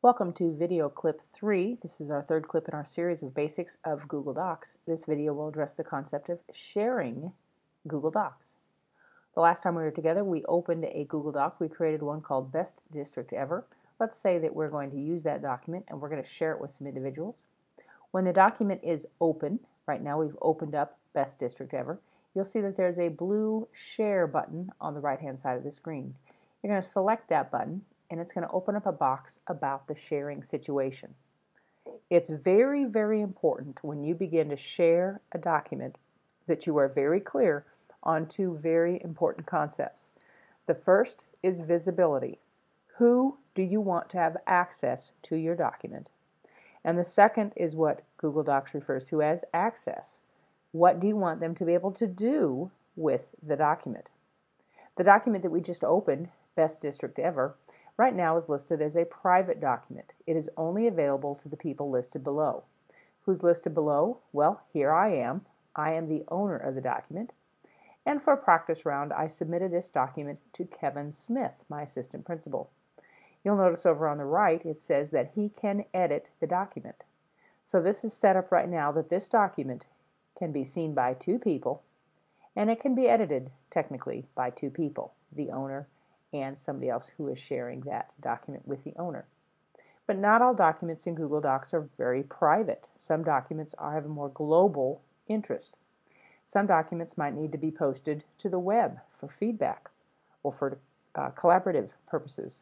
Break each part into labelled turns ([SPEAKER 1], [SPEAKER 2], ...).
[SPEAKER 1] Welcome to video clip 3. This is our third clip in our series of basics of Google Docs. This video will address the concept of sharing Google Docs. The last time we were together, we opened a Google Doc. We created one called Best District Ever. Let's say that we're going to use that document and we're going to share it with some individuals. When the document is open, right now we've opened up Best District Ever, you'll see that there's a blue Share button on the right-hand side of the screen. You're going to select that button and it's going to open up a box about the sharing situation. It's very, very important when you begin to share a document that you are very clear on two very important concepts. The first is visibility. Who do you want to have access to your document? And the second is what Google Docs refers to as access. What do you want them to be able to do with the document? The document that we just opened, Best District Ever, right now is listed as a private document. It is only available to the people listed below. Who's listed below? Well, here I am. I am the owner of the document. And for a practice round, I submitted this document to Kevin Smith, my assistant principal. You'll notice over on the right it says that he can edit the document. So this is set up right now that this document can be seen by two people and it can be edited technically by two people, the owner and somebody else who is sharing that document with the owner. But not all documents in Google Docs are very private. Some documents have a more global interest. Some documents might need to be posted to the web for feedback or for collaborative purposes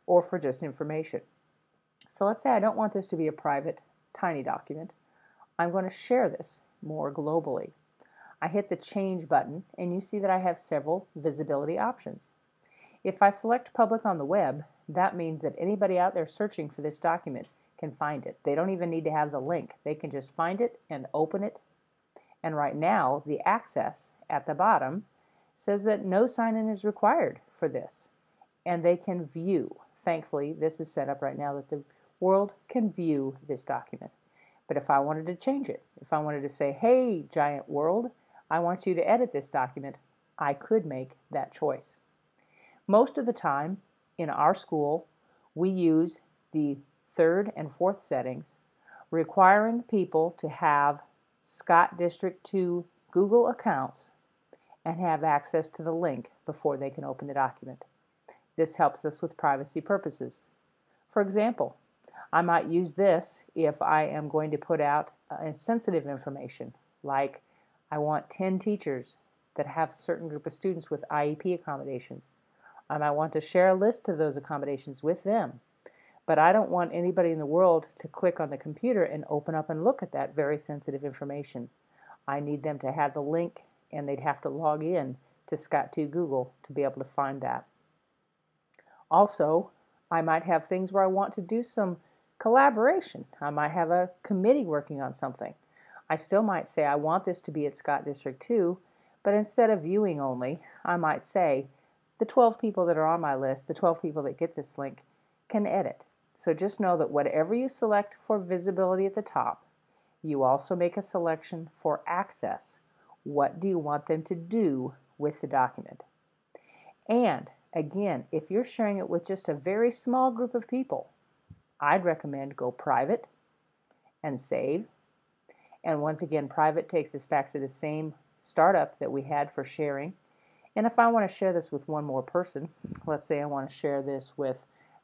[SPEAKER 1] or for just information. So let's say I don't want this to be a private, tiny document. I'm going to share this more globally. I hit the Change button and you see that I have several visibility options. If I select Public on the web, that means that anybody out there searching for this document can find it. They don't even need to have the link. They can just find it and open it. And right now, the access at the bottom says that no sign-in is required for this. And they can view. Thankfully, this is set up right now that the world can view this document. But if I wanted to change it, if I wanted to say, hey, giant world, I want you to edit this document, I could make that choice. Most of the time in our school, we use the third and fourth settings, requiring people to have Scott District 2 Google accounts and have access to the link before they can open the document. This helps us with privacy purposes. For example, I might use this if I am going to put out sensitive information, like I want 10 teachers that have a certain group of students with IEP accommodations. I might want to share a list of those accommodations with them. But I don't want anybody in the world to click on the computer and open up and look at that very sensitive information. I need them to have the link and they'd have to log in to Scott 2 Google to be able to find that. Also, I might have things where I want to do some collaboration. I might have a committee working on something. I still might say I want this to be at Scott District 2, but instead of viewing only, I might say the 12 people that are on my list, the 12 people that get this link, can edit. So just know that whatever you select for visibility at the top, you also make a selection for access. What do you want them to do with the document? And again, if you're sharing it with just a very small group of people, I'd recommend go private and save. And once again, private takes us back to the same startup that we had for sharing. And if I want to share this with one more person, let's say I want to share this with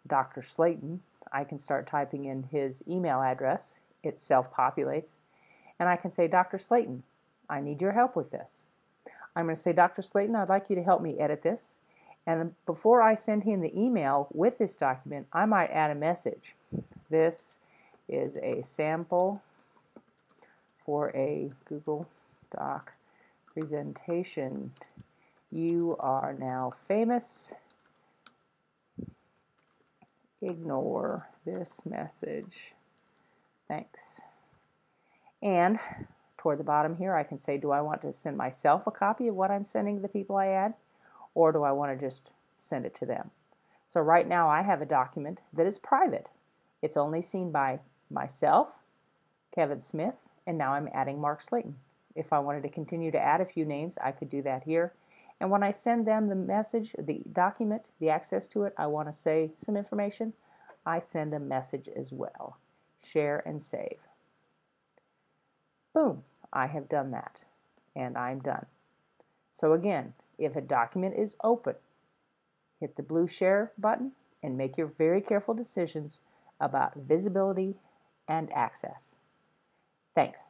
[SPEAKER 1] Dr. Slayton, I can start typing in his email address. It self-populates. And I can say, Dr. Slayton, I need your help with this. I'm going to say, Dr. Slayton, I'd like you to help me edit this. And before I send him the email with this document, I might add a message. This is a sample for a Google Doc presentation. You are now famous. Ignore this message. Thanks. And toward the bottom here, I can say, do I want to send myself a copy of what I'm sending the people I add? Or do I want to just send it to them? So right now I have a document that is private. It's only seen by myself, Kevin Smith, and now I'm adding Mark Slayton. If I wanted to continue to add a few names, I could do that here. And when I send them the message, the document, the access to it, I want to say some information, I send a message as well. Share and save. Boom, I have done that, and I'm done. So again, if a document is open, hit the blue share button and make your very careful decisions about visibility and access. Thanks.